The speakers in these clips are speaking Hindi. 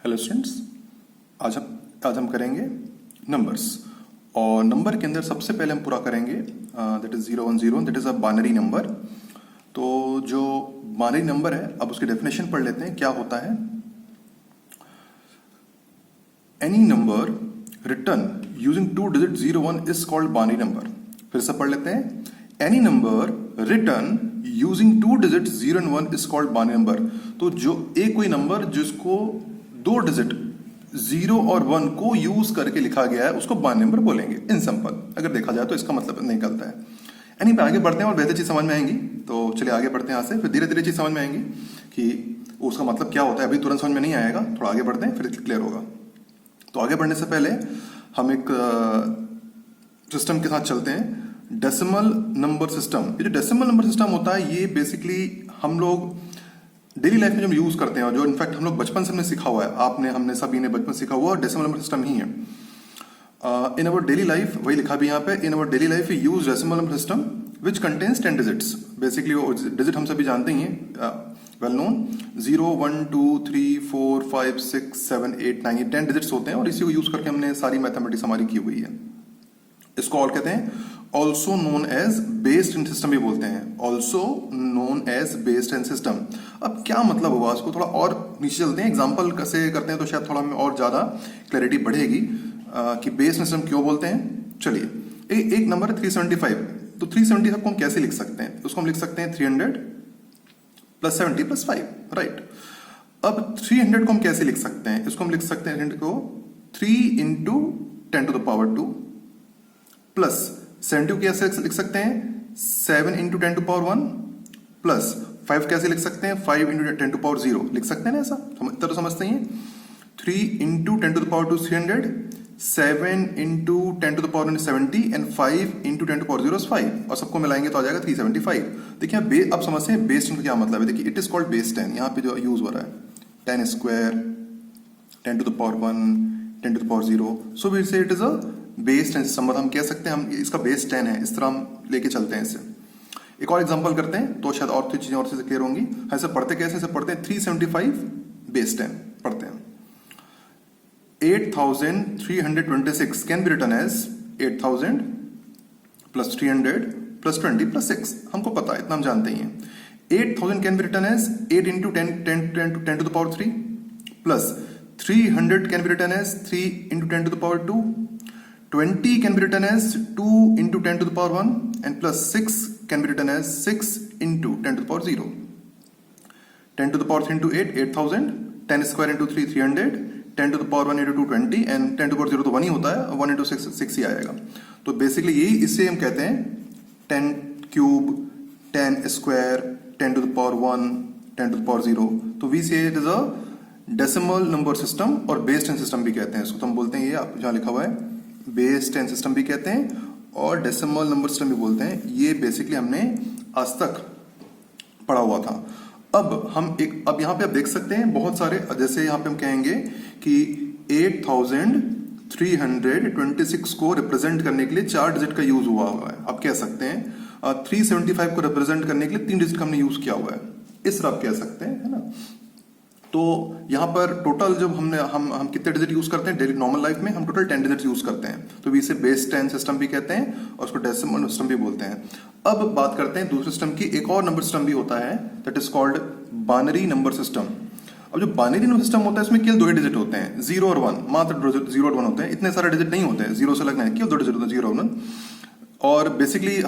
हेलो स्टूडेंट्स, आज हम करेंगे नंबर्स। और नंबर के अंदर सबसे पहले हम पूरा करेंगे that is 010, that is a binary number. तो जो बाइनरी नंबर है, अब उसकी डेफिनेशन पढ़ लेते हैं क्या होता है। Any number return using 2 digit 01 is called binary number. फिर से पढ़ लेते हैं। Any number return using 2 digit 0 and 1 is called binary number. तो जो एक कोई नंबर जिसको 2 डिजिट 0 और 1 को यूज करके लिखा गया है उसको बाइनरी नंबर बोलेंगे। इन सिंपल अगर देखा जाए तो इसका मतलब निकलता है। एनी पे आगे बढ़ते हैं और बेहतर चीज समझ में आएंगी। तो चलिए आगे बढ़ते हैं यहाँ से, फिर धीरे धीरे चीज समझ में आएंगी कि उसका मतलब क्या होता है। अभी तुरंत समझ में नहीं आएगा, थोड़ा आगे बढ़ते हैं फिर क्लियर होगा। तो आगे बढ़ने से पहले हम एक सिस्टम के साथ चलते हैं, डेसिमल नंबर सिस्टम। ये जो डेसिमल नंबर सिस्टम होता है ये बेसिकली हम लोग डेली लाइफ में जो यूज करते हैं और जो इनफैक्ट हम लोग बचपन से हमने सीखा हुआ है, आपने हमने सभी ने बचपन सीखा हुआ, डेसिमल नंबर सिस्टम ही है। इन अवर डेली लाइफ, वही लिखा भी यहाँ पे, in our daily life we use decimal number system which contains 10 digits. Basically वो डिजिट हम सभी जानते ही हैं, वेल नोन, 0 1 2 3 4 5 6 7 8 9, ये 10 डिजिट्स होते हैं और इसी को यूज करके हमने सारी मैथमेटिक्स हमारी की हुई है। इसको और कहते हैं also known as based ten system भी बोलते हैं, also known as based ten system. अब क्या मतलब हुआ, उसको थोड़ा और नीचे चलते हैं, एग्जांपल कैसे करते हैं तो शायद थोड़ा हमें और ज्यादा क्लैरिटी बढ़ेगी कि बेस्ड सिस्टम क्यों बोलते हैं। चलिए एक नंबर है 375, तो 375 को हम कैसे लिख सकते हैं। उसको हम लिख सकते हैं 300 प्लस 70 प्लस 5, राइट। अब 300 को हम कैसे लिख सकते हैं, इसको हम लिख सकते हैं 300 को 3 into 10 to the power 2 plus 70 को कैसे लिख सकते हैं 7 इंटू 10 टू पावर 1 प्लस 5 कैसे लिख सकते हैं 5 इंटू 10 टू पावर 0 लिख सकते हैं ना। ऐसा इतना तो समझते ही हैं। 3 into 10 to the power 2 300, 7 into 10 to the power 70 and 5 into 10 to power 0 5, और सबको मिलाएंगे तो आ जाएगा 375। देखिए अब समझते हैं बेस 10 का क्या मतलब है। देखिए इट इज कॉल्ड बेस 10, यहाँ पे जो यूज हो रहा है 10 square 10 to the power 1 10 to the power 0, so we say it is a base 10 system. हम कह सकते हैं हम इसका बेस 10 है, इस तरह हम लेके चलते हैं इसे। एक और एग्जांपल करते हैं तो शायद और चीजें और क्लियर होंगी। ऐसे पढ़ते कैसे, ऐसे पढ़ते हैं 375 बेस 10 पढ़ते हैं। 8326 can be written as 8000 plus 300 plus 20 plus 6, हमको पता है, इतना हम जानते ही हैं। 8000 can be written as 8 into 10 to the power 3 plus 300 can be written as 3 into 10 to the power 2, 20 can be written as 2 into 10 to the power 1 and plus 6 can be written as 6 into 10 to the power 0. 10 to the power 3 into 8, 8000, 10 square into 3, 300, 10 to the power 1 into 2, 20 and 10 to the power 0 तो 1 ही होता है, 1 into 6 ही आएगा। तो बेसिकली यही इससे हम कहते हैं 10 cube 10 square 10 to the power 1 10 to the power 0। तो we say it is a decimal number system और बेस 10 सिस्टम भी कहते हैं इसको। तो हम बोलते हैं ये आप जहाँ लिखा हुआ है बेस 10 सिस्टम भी कहते हैं और डेसिमल नंबर सिस्टम भी बोलते हैं। ये बेसिकली हमने आज तक पढ़ा हुआ था। अब यहाँ पे आप देख सकते हैं बहुत सारे, जैसे यहाँ पे हम कहेंगे कि 8326 को रिप्रेजेंट करने के लिए 4 डिजिट का यूज हुआ है। आप कह सकते हैं 375 को रिप्रेजेंट करने के लिए 3 डिजिट का हमने यूज किया हुआ है, इस तरह आप कह सकते हैं, है ना। तो यहाँ पर टोटल जब हम कितने डिजिट यूज करते हैं डेली नॉर्मल लाइफ में, हम टोटल 10 डिजिट यूज करते हैं। तो इसे बेस 10 सिस्टम भी कहते हैं और उसको डेसिमल सिस्टम भी बोलते हैं। अब बात करते हैं दूसरे सिस्टम की। एक और नंबर सिस्टम भी होता है that is called binary number system. अब जो बाइनरी नंबर सिस्टम होता है इसमें केवल 2 डिजिट होते हैं, 0 और 1, मात्र 0 और 1 होते हैं। इतने सारे डिजिट नहीं होते हैं, 0 से लगना है, केवल 2 डिजिट होते हैं, 0 और 1। और बेसिकली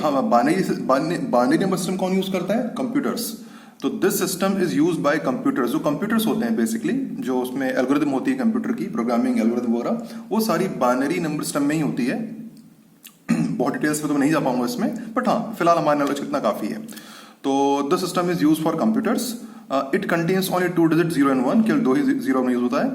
बाइनरी नंबर सिस्टम कौन यूज करता है, कंप्यूटर्स। तो this system is use by computers. जो कंप्यूटर्स होते हैं बेसिकली, जो उसमें एल्गोरिथम होती है कंप्यूटर की, प्रोग्रामिंग एल्गोरिथम वगैरह, वो सारी बाइनरी नंबर सिस्टम में ही होती है। बहुत डिटेल्स में तो मैं नहीं जा पाऊंगा इसमें, बट हाँ फिलहाल हमारे नॉलेज कितना काफी है। तो this system is use for computers. It contains only 2 digit 0 and 1, केवल 2 ही 0 में यूज होता है।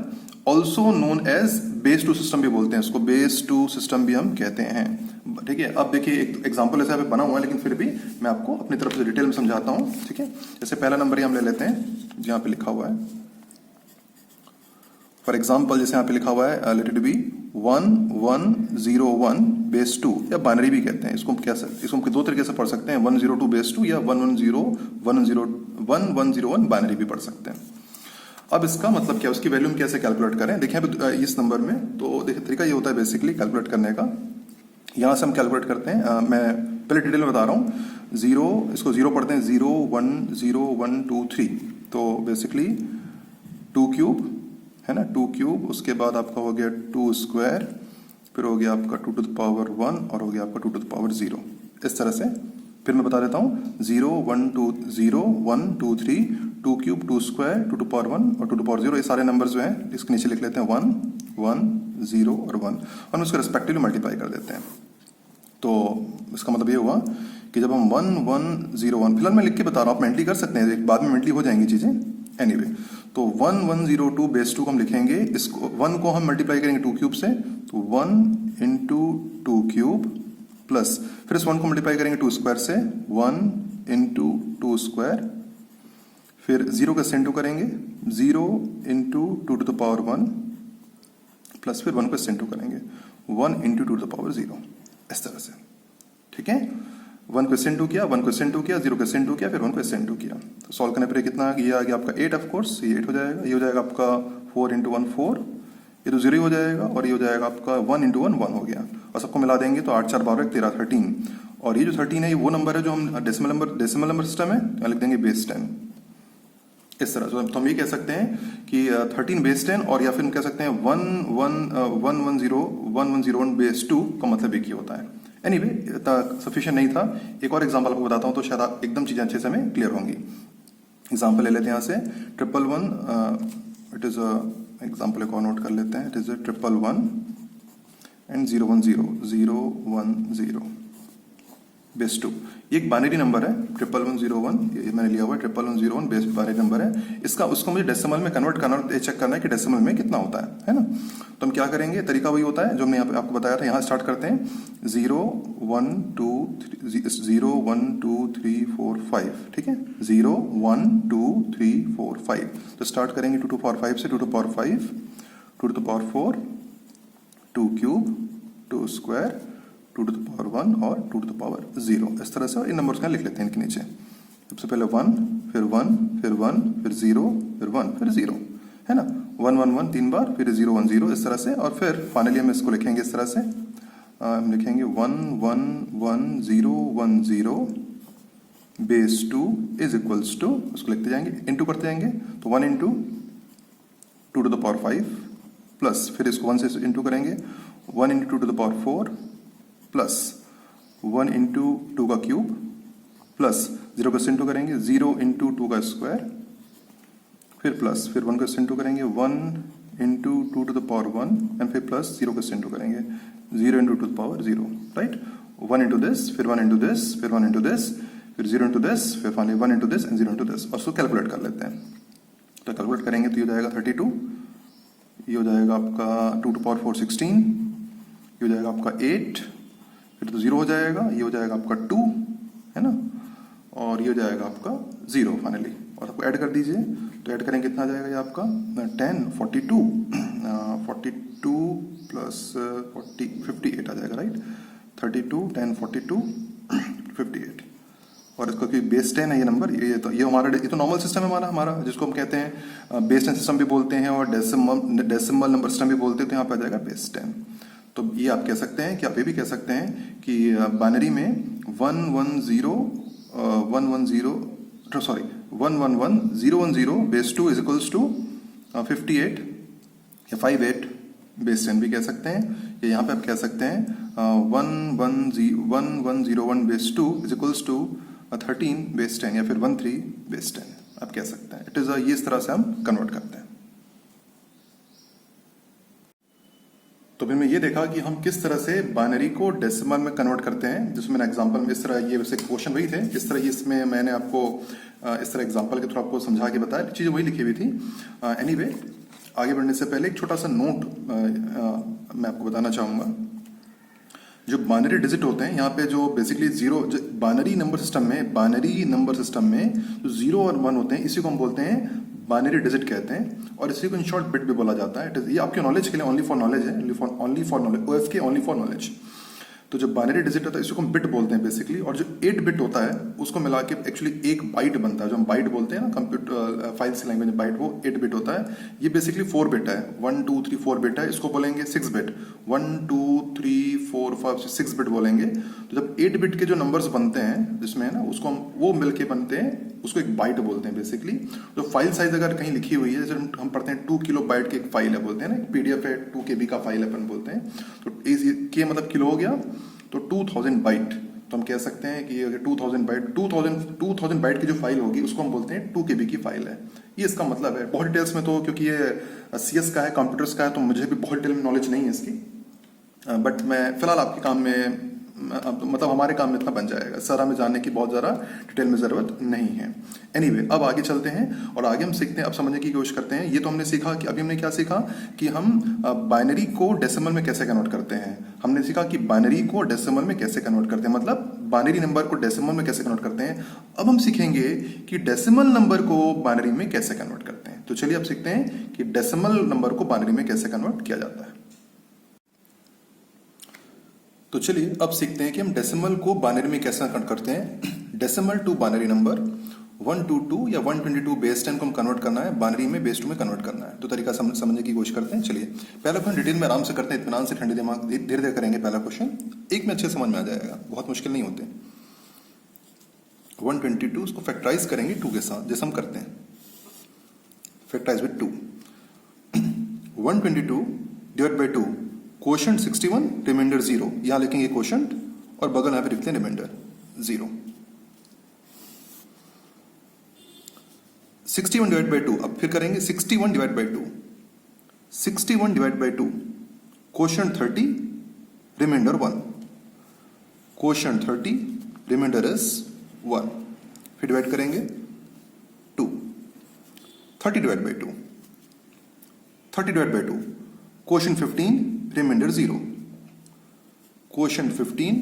Also known as base 2 system भी बोलते हैं इसको, बेस 2 सिस्टम भी हम कहते हैं। ठीक है, अब देखिए एक एग्जांपल ऐसा पे बना हुआ है, लेकिन फिर भी मैं आपको अपनी तरफ से डिटेल में समझाता हूं। ठीक है, जैसे पहला नंबर ही हम ले लेते हैं जहां पे लिखा हुआ है, फॉर एग्जांपल जैसे यहाँ पे लिखा हुआ है लेट इट बी 1101 बेस 2, या बाइनरी भी कहते हैं इसको। इसको हम 2 तरीके से पढ़ सकते हैं, 102 बेस 2 या 1101 बाइनरी भी पढ़ सकते हैं। अब इसका मतलब क्या है, उसकी वैल्यू हम कैसे कैलकुलेट करें? देखिए इस नंबर में तो देखिए तरीका ये होता है बेसिकली कैलकुलेट करने का। यहाँ से हम कैलकुलेट करते हैं, मैं पहले डिटेल में बता रहा हूँ। जीरो, इसको जीरो पढ़ते हैं, 0 1 0 1 2 3, तो बेसिकली 2 क्यूब है ना, 2 क्यूब, उसके बाद आपका हो गया 2 स्क्वायर, फिर हो गया आपका 2 टू द पावर 1 और हो गया आपका 2 टू द पावर 0। इस तरह से फिर मैं बता देता हूँ, 0 1 2 0 1 2 3, 2 क्यूब 2 स्क्वायर 2 टू पावर 1 और 2 टू पावर 0, ये सारे नंबर्स जो हैं इसके नीचे लिख लेते हैं 1 1 0 और 1 और उसको रेस्पेक्टिवली मल्टीप्लाई कर देते हैं। तो इसका मतलब ये हुआ कि जब हम 1 1 0 1, फिलहाल मैं लिख के बता रहा हूँ, आप मेंटली कर सकते हैं, बाद में मेंटली हो जाएंगी चीज़ें। एनीवे तो 1 1 0 2 बेस 2 हम लिखेंगे, इसको 1 को हम मल्टीप्लाई करेंगे 2 क्यूब से, तो 1 इंटू 2 क्यूब प्लस फिर इस 1 को मल्टीप्लाई करेंगे 2 स्क्वायर से, 1 इंटू 2 स्क्वायर, फिर 0 का सेंटू करेंगे, 0 into 2 to the power 1 plus फिर 1 को सेंटू करेंगे, 1 इंटू 2 टू द पावर 0, इस तरह से। ठीक है, 1 को सेंटू किया, 1 को सेंटू किया, 0 को सेंटू किया, फिर 1 को सेंटू किया, तो सॉल्व करने पर कितना आ गया? ये आ गया आपका 8, ऑफ कोर्स ये 8 हो जाएगा, ये हो जाएगा आपका 4 इंटू 1 4, ये तो 0 ही हो जाएगा, और ये हो जाएगा आपका 1 इंटू 1 1 हो गया, और सबको मिला देंगे तो 8 4 12 13 13, और ये जो 13 है ये वो नंबर है जो हम डेसिमल नंबर सिस्टम है, तो लिख देंगे बेस 10। इस तरह से तो हम ये कह सकते हैं कि 13 बेस 10, और या फिर हम कह सकते हैं 1 1 0 1 1 0 1 बेस 2 का मतलब एक ही होता है। एनीवे सफिशिएंट नहीं था, एक और एग्जांपल आपको बताता हूँ तो शायद आप एकदम चीजें अच्छे से हमें क्लियर होंगी। एग्जांपल ले लेते हैं यहाँ से 1 1 1, इट इज एग्जांपल एक और नोट कर लेते हैं, इट इज 1 1 1 एंड 0 1 0 0 1 0 बेस 2, ये एक बाइनरी नंबर है 1 1 0 1, ये मैंने लिया हुआ है 1 1 0 1 बेस बाइनरी नंबर है। इसका उसको मुझे डेसिमल में कन्वर्ट करना, चेक करना है कि डेसिमल में कितना होता है ना। तो हम क्या करेंगे, तरीका वही होता है जो हमने यहाँ पे आपको बताया था। यहाँ स्टार्ट करते हैं 0 1 2 3 0 1 2 3 4 5, ठीक है, 0 1 2 3 4 5, तो स्टार्ट करेंगे 2 टू पावर 5 से, 2 to power 5, 2 to the power 4, 2 cube 2 square 2 to the power 1 और 2 टू द पावर 0, इस तरह से इन नंबर्स का लिख लेते हैं इनके नीचे। सबसे पहले 1 फिर 1 फिर 1 फिर 0 फिर 1 फिर 0, है ना, 1 1 1 3 बार, फिर 0 1 0, इस तरह से, और फिर फाइनली हम इसको लिखेंगे इस तरह से, हम लिखेंगे 1 1 1 0 1 0 बेस 2 इज इक्वल्स टू, उसको लिखते जाएंगे, इंटू करते जाएंगे, तो 1 into 2 to the power 5 plus फिर इसको 1 से इंटू करेंगे, 1 into 2 to the power 4 plus 1 into 2 का क्यूब प्लस 0 का इंटू करेंगे, 0 इंटू 2 का स्क्वायर, फिर प्लस फिर 1 का इंटू करेंगे, 1 into 2 to the power 1 and फिर प्लस 0 का इंटू करेंगे, 0 into 2 to the power 0, right, 1 into this, फिर 1 इंटू दिस, फिर 1 इंटू दिस, फिर 0 इंटू दिस, फिर finally 1 into this and 0 into this, और उसको कैलकुलेट कर लेते हैं। तो कैलकुलेट करेंगे तो ये हो जाएगा 32, ये हो जाएगा आपका 2 टू पावर 4 16, ये हो जाएगा आपका 8, फिर तो 0 हो जाएगा, ये हो जाएगा आपका 2, है ना, और ये हो जाएगा आपका 0 फाइनली, और आपको ऐड कर दीजिए, तो ऐड करेंगे कितना आ जाएगा ये आपका 10 42 42 प्लस 40 58 आ जाएगा, राइट, 32 10 42 58, और इसका क्योंकि बेस 10 है ये नंबर, ये तो नॉर्मल सिस्टम है हमारा जिसको हम कहते हैं बेस 10 सिस्टम भी बोलते हैं और डेसिमल नंबर सिस्टम भी बोलते हैं, तो यहाँ पे आ जाएगा बेस 10। तो ये आप कह सकते हैं कि आप ये भी कह सकते हैं कि बाइनरी में 1 1 0 1 1 0 sorry 1 1 1 0 1 0 base 2 is equals to 58 या 58 बेस 10 भी कह सकते हैं, या यहाँ पे आप कह सकते हैं 1 1 0 1 base 2 is equals to 13 base 10 या फिर 13 बेस 10 आप कह सकते हैं। इट इज ये इस तरह से हम कन्वर्ट करते हैं। तो फिर मैं ये देखा कि हम किस तरह से बाइनरी को डेसिमल में कन्वर्ट करते हैं, जिसमें मैंने एग्जांपल में इस तरह, ये वैसे क्वेश्चन वही थे, इस तरह इसमें मैंने आपको इस तरह एग्जांपल के थ्रू आपको समझा के बताया, चीज़ें वही लिखी हुई थी। एनीवे आगे बढ़ने से पहले एक छोटा सा नोट मैं आपको बताना चाहूँगा। जो बाइनरी डिजिट होते हैं यहाँ पे, जो basically zero, binary number system में जो 0 और 1 होते हैं, इसी को हम बोलते हैं बाइनरी डिजिट कहते हैं, और इसी को इन शॉर्ट बिट भी बोला जाता है। ये आपके नॉलेज के लिए, ओनली फॉर नॉलेज है, only for knowledge, OFK only for knowledge. तो जो बाइनरी डिजिट होता है इसको हम बिट बोलते हैं बेसिकली, और जो 8 बिट होता है उसको मिला के एक्चुअली एक बाइट बनता है, जो हम बाइट बोलते हैं ना कंप्यूटर फाइल्स लैंग्वेज में बाइट, वो 8 बिट होता है। ये बेसिकली 4 बिट है, 1 2 3 4 बिट है, इसको बोलेंगे 6 बिट, 1 2 3 4 5 6 बिट बोलेंगे। तो जब 8 बिट के जो नंबर्स बनते हैं जिसमें है ना, उसको हम वो मिलके बनते हैं, उसको एक बाइट बोलते हैं बेसिकली। जो फाइल साइज अगर कहीं लिखी हुई है, जैसे हम पढ़ते हैं 2 किलो बाइट की एक फाइल है बोलते हैं ना, एक पीडीएफ है 2 KB का फाइल अपन बोलते हैं, तो के मतलब किलो हो गया, तो 2000 बाइट, तो हम कह सकते हैं कि अगर 2000 बाइट की जो फाइल होगी उसको हम बोलते हैं 2 KB की फाइल है। ये इसका मतलब है। बहुत डिटेल्स में तो, क्योंकि ये CS का है, कंप्यूटर्स का है, तो मुझे भी बहुत डिटेल में नॉलेज नहीं है इसकी, बट मैं फिलहाल आपके काम में मतलब हमारे काम में इतना बन जाएगा, सारा में जानने की बहुत ज़्यादा डिटेल में ज़रूरत नहीं है। एनीवे, अब आगे चलते हैं और आगे हम सीखते हैं, अब समझने की कोशिश करते हैं। ये तो हमने सीखा कि अभी हमने क्या सीखा कि हम बाइनरी को डेसिमल में कैसे कन्वर्ट करते हैं। हमने सीखा कि बाइनरी को डेसिमल में कैसे कन्वर्ट करते हैं, मतलब बाइनरी नंबर को डेसिमल में कैसे कन्वर्ट करते हैं। अब हम सीखेंगे कि डेसिमल नंबर को बाइनरी में कैसे कन्वर्ट करते हैं। तो चलिए अब सीखते हैं कि डेसिमल नंबर को बाइनरी में कैसे कन्वर्ट किया जाता है। तो चलिए अब सीखते हैं कि हम डेसिमल को बाइनरी में कैसे कन्वर्ट करते हैं। डेसिमल टू बाइनरी नंबर 122 या 122 बेस 10 को हम कन्वर्ट करना है, बाइनरी में बेस 2 में कन्वर्ट करना है। तो तरीका समझने की कोशिश करते हैं। चलिए पहला क्वेश्चन डिटेल में आराम से करते हैं, इत्मीनान से, ठंडे दिमाग, धीरे धीरे करेंगे। पहला क्वेश्चन एक में अच्छे समझ में आ जाएगा, बहुत मुश्किल नहीं होते। 122 उसको फैक्टराइज करेंगे 2 के साथ, जैसे हम करते हैं, factorize with 2। 122 divide by 2, quotient 61, reminder 0। यहां लिखेंगे क्वोशंट और बगल यहां पे लिखते हैं रिमाइंडर 0। 61 डिवाइड बाई 2, अब फिर करेंगे 61 divide by 2, 61 divide by 2, quotient 30, remainder 1, quotient 30, remainder is 1। फिर डिवाइड करेंगे 2, 30 divide by 2, 30 divide by 2, quotient 15, remainder 0, quotient 15,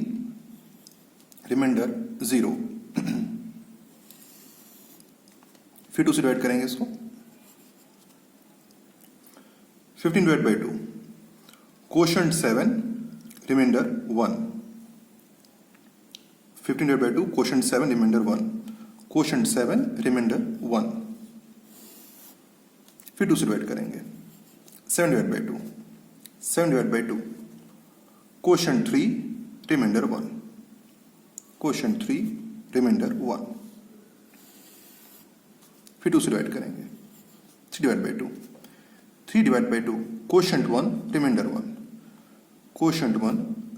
remainder 0। फिर 2 से डिवाइड करेंगे इसको, 15 divide by 2, quotient 7, remainder 1, 15 divide by 2, quotient 7, remainder 1, quotient 7, remainder 1। फिर 2 से डिवाइड करेंगे, 7 divide by 2, 7 divide by 2, quotient 3, reminder 1, quotient 3, reminder 1। फिर 2 से डिवाइड करेंगे, 3 divide by 2, 3 divide by 2, quotient 1, reminder 1, quotient 1,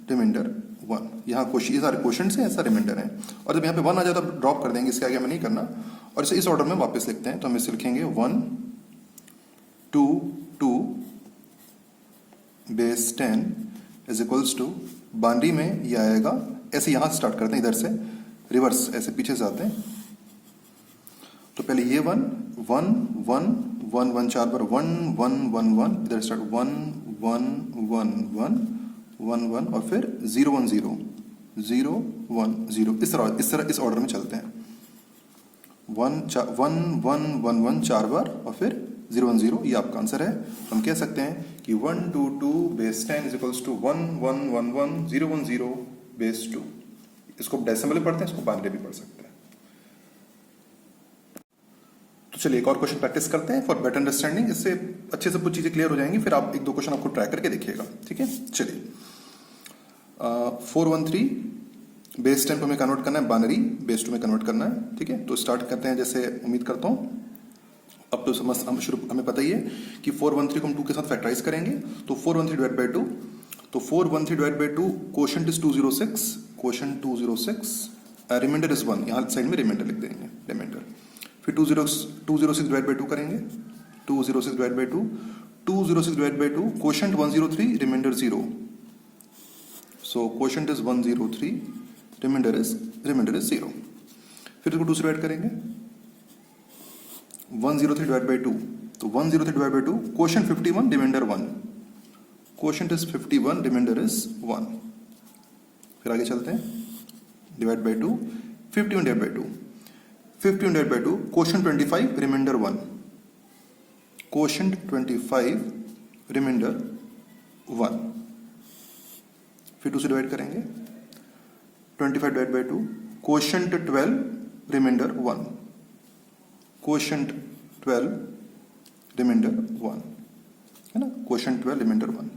reminder 1। यहाँ ये सारे क्वोशंट्स हैं, ऐसा रिमाइंडर है। और जब यहाँ पे 1 आ जाए तो ड्रॉप कर देंगे, इसके आगे हमें नहीं करना। और इसे इस ऑर्डर में वापस लिखते हैं, तो हम इसे लिखेंगे 1 2 2 base 10 is equals to, binary में ये आएगा ऐसे, यहां से स्टार्ट करते हैं, इधर से रिवर्स ऐसे पीछे से आते हैं। तो पहले ये 1 1 1 1 1 4 बार 1 1 1 1, इधर स्टार्ट 1 1 1 1 1 1 और फिर 0 1 0 0 1 0, इस तरह इस ऑर्डर में चलते हैं। 1 1 1 1 1 4 बार और फिर 0 1 0, ये आपका आंसर है। तो हम कह सकते हैं कि 1 2 2 base 10 is equals to 1 1 1 1 0 1 0 base 2। इसको डेसिमल में पढ़ते हैं, इसको बाइनरी भी पढ़ सकते हैं। तो चलिए एक और क्वेश्चन प्रैक्टिस करते हैं फॉर बेटर अंडरस्टैंडिंग, इससे अच्छे से कुछ चीजें क्लियर हो जाएंगी। फिर आप 1-2 क्वेश्चन आपको ट्राई करके देखिएगा, ठीक है। चलिए 413 बेस 10 को हमें कन्वर्ट करना है, बाइनरी बेस 2 में कन्वर्ट करना है, ठीक है। तो स्टार्ट करते हैं, जैसे उम्मीद करता हूँ अब तो हमें पता ही है कि 413 को हम 2 के साथ फैक्टराइज करेंगे। तो 413 डिवाइड बाई 2, तो 413 divide by 2, quotient is 206, quotient 206, reminder is 1, यहाँ साइड में रिमाइंडर लिख देंगे, रिमाइंडर। फिर 206 डिवाइड बाई 2 करेंगे, 206 divide by 2, 206 divide by 2, quotient 103, reminder 0, so quotient is 103, reminder is 0। फिर इसको 2 से डिवाइड करेंगे, 103 डिवाइड बाई 2, तो 103 divide by 2, quotient 51, reminder 1, quotient is 51, reminder is 1। फिर आगे चलते हैं, divide by 2, 51 divide by 2, 51 divide by 2, quotient 25, reminder 1, quotient 25, reminder 1। फिर 2 से डिवाइड करेंगे, 25 divide by 2, quotient 12 reminder 1, quotient 12 reminder 1 है ना, क्वोशंट 12 रिमाइंडर 1।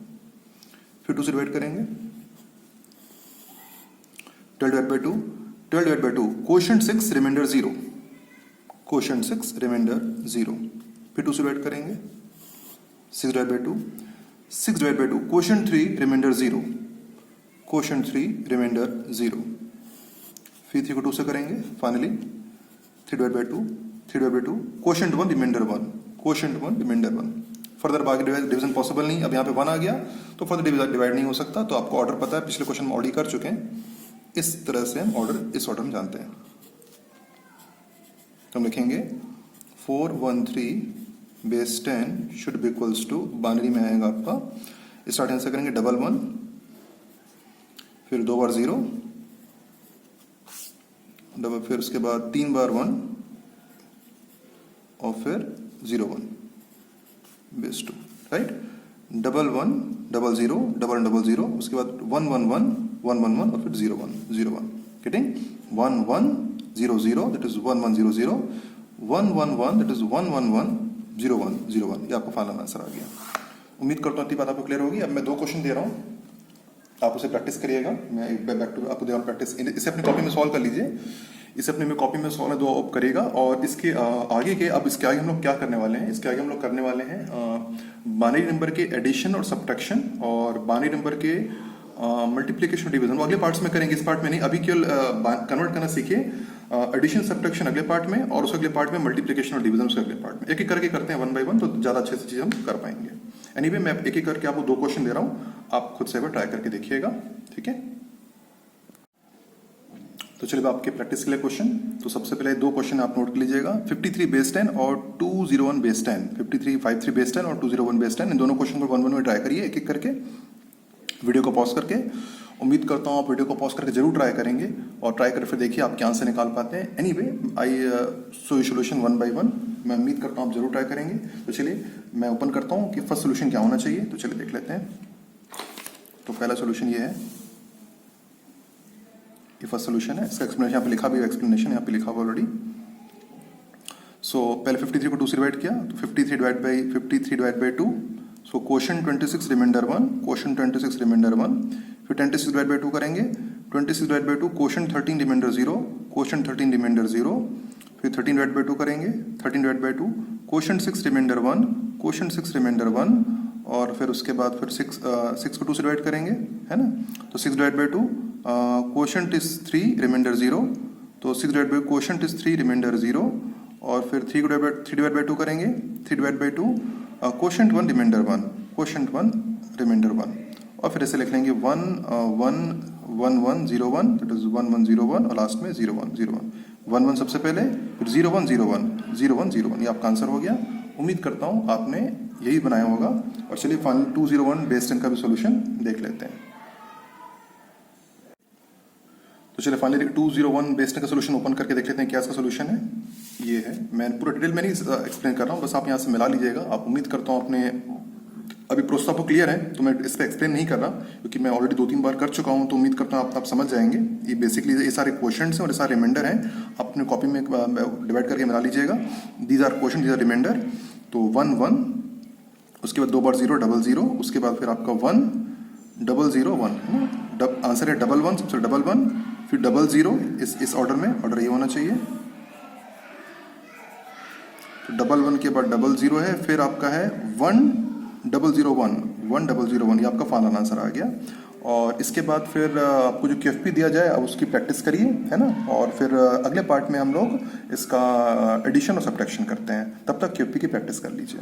फिर 2 से डिवाइड करेंगे, 12 divide by 2, 12 divide by 2, quotient 6 reminder 0, quotient 6 reminder 0। फिर 2 से डिवाइड करेंगे, 6 divide by 2, 6 divide by 2, quotient 3 reminder 0, quotient 3 reminder 0। फिर 3 को 2 से करेंगे, finally 3 divide by 2, 3 divide by 2, quotient 1 reminder 1, quotient 1 reminder 1। Further बाकी डिवीजन पॉसिबल नहीं, अब यहाँ पे 1 आ गया तो फर्दर डिवाइड नहीं हो सकता। तो आपको ऑर्डर पता है, पिछले क्वेश्चन में ऑलरेडी कर चुके हैं। इस तरह से हम ऑर्डर, इस ऑर्डर में जानते हैं। तो हम लिखेंगे 413 base 10 should be equals to, binary में आएगा आपका, स्टार्ट आंसर करेंगे 1 1, फिर 2 बार 0, डबल, फिर उसके बाद 3 बार 1 और फिर 0 1 बेस 2, राइट। 1 1 0 0 डबल 0, उसके बाद 1 1 1 1 1 1 और फिर 0 1 0 1, getting 1 1 0 0 that is 1 1 0 0, 1 1 1 that is 1 1 1 0 1 0 1। ये आपका फाइनल आंसर आ गया। उम्मीद करता हूँ इतनी बात आपको क्लियर होगी। अब मैं 2 क्वेश्चन दे रहा हूँ, आप उसे प्रैक्टिस करिएगा। मैं एक बैक टू आपको दे रहा हूँ प्रैक्टिस, इसे अपनी कॉपी में सॉल्व कर लीजिए। इसे अपने में कॉपी में सॉल्व है 2 आप करिएगा। और इसके आगे के, अब इसके आगे हम लोग क्या करने वाले हैं, इसके आगे हम लोग करने वाले हैं बाइनरी नंबर के एडिशन और सब्ट्रैक्शन, और बाइनरी नंबर के मल्टीप्लिकेशन डिवीजन वो अगले पार्ट्स में करेंगे, इस पार्ट में नहीं। अभी केवल कन्वर्ट करना सीखिए, एडिशन सब्ट्रैक्शन अगले पार्ट में, और उस अगले पार्ट में मल्टीप्लिकेशन और डिवीजन के अगले पार्ट में। एक एक करके करते हैं 1 बाई 1, तो ज़्यादा अच्छे से चीज़ हम कर पाएंगे। एनीवे मैं एक एक करके आपको 2 क्वेश्चन दे रहा हूँ, आप खुद से ट्राई करके देखिएगा, ठीक है। तो चलिए आपके प्रैक्टिस के लिए क्वेश्चन। तो सबसे पहले 2 क्वेश्चन आप नोट कर लीजिएगा, 53 बेस 10 और 201 बेस 10, 53 बेस 10 और 201 बेस 10, इन दोनों क्वेश्चन को 1 1 में ट्राई करिए एक एक करके, वीडियो को पॉज करके। उम्मीद करता हूँ आप वीडियो को पॉज करके जरूर ट्राई करेंगे, और ट्राई करके फिर देखिए आप क्या आंसर निकाल पाते हैं। Anyway I so solution 1 by 1, मैं उम्मीद करता हूँ आप जरूर ट्राई करेंगे। तो चलिए मैं ओपन करता हूँ कि फर्स्ट सोल्यूशन क्या होना चाहिए, तो चलिए देख लेते हैं। तो पहला सोल्यूशन ये है, ये फर्स्ट सोल्यूशन है, इसका एक्सप्लेनेशन यहाँ पे लिखा भी, एक्सप्लेनेशन यहाँ पे लिखा हुआ ऑलरेडी। सो पहले 53 को 2 से डिवाइड किया, तो 53 divide by 2, so quotient 26 reminder 1, quotient 26 reminder 1। फिर 26 डिवाइड बाई 2 करेंगे, 26 divide by 2, quotient 13 reminder 0, quotient 13 reminder 0। फिर 13 डिवाइड बाई 2 करेंगे, 13 divide by 2, quotient 6 reminder 1, quotient 6 reminder 1। और फिर उसके बाद फिर 6 को 2 से डिवाइड करेंगे, है ना। तो 6 divide by 2, quotient is 3 reminder 0, तो 6 divide by quotient is 3 reminder 0। और फिर 3 डिवाइड बाई 2 करेंगे, 3 divide by 2, quotient 1 reminder 1, quotient 1 reminder 1। और फिर ऐसे लिख लेंगे 1 1 1 1 0 1, दैट इज 1 1 0 1, और लास्ट में 0 1 0 1, 1 1 सबसे पहले, फिर 0 1 0 1 0 1 0 1। ये आपका आंसर हो गया। उम्मीद करता हूँ आपने यही बनाया होगा। और चलिए फाइनल 201 बेस 10 का भी सोल्यूशन देख लेते हैं। तो चलिए फाइनली 201 बेस 10 का सोल्यूशन ओपन करके देख लेते हैं क्या इसका सोल्यूशन है। ये है, मैं पूरा डिटेल में नहीं एक्सप्लेन कर रहा हूँ, बस आप यहाँ से मिला लीजिएगा। आप उम्मीद करता हूँ आपने अभी प्रोसेस आपको क्लियर है, तो मैं इस पर एक्सप्लेन नहीं कर रहा क्योंकि मैं ऑलरेडी 2-3 बार कर चुका हूँ। तो उम्मीद करता हूँ आप समझ जाएंगे। ये बेसिकली ये सारे क्वेश्चन हैं और ये सारे रिमाइंडर हैं, आप अपने कॉपी में डिवाइड करके मिला लीजिएगा। These are question, these are reminder. तो 1 1, उसके बाद 2 बार 0 0 0, उसके बाद फिर आपका 1 0 0 1 है ना। आंसर है 1 1, सबसे 1 1, फिर 0 0, इस ऑर्डर में, ऑर्डर ये होना चाहिए। तो 1 1 के बाद 0 0 है, फिर आपका है 1 0 0 1 1 0 0 1, ये आपका फाइनल आंसर आ गया। और इसके बाद फिर आपको जो QFP दिया जाए अब उसकी प्रैक्टिस करिए, है ना। और फिर अगले पार्ट में हम लोग इसका एडिशन और सब्ट्रैक्शन करते हैं, तब तक QFP की प्रैक्टिस कर लीजिए।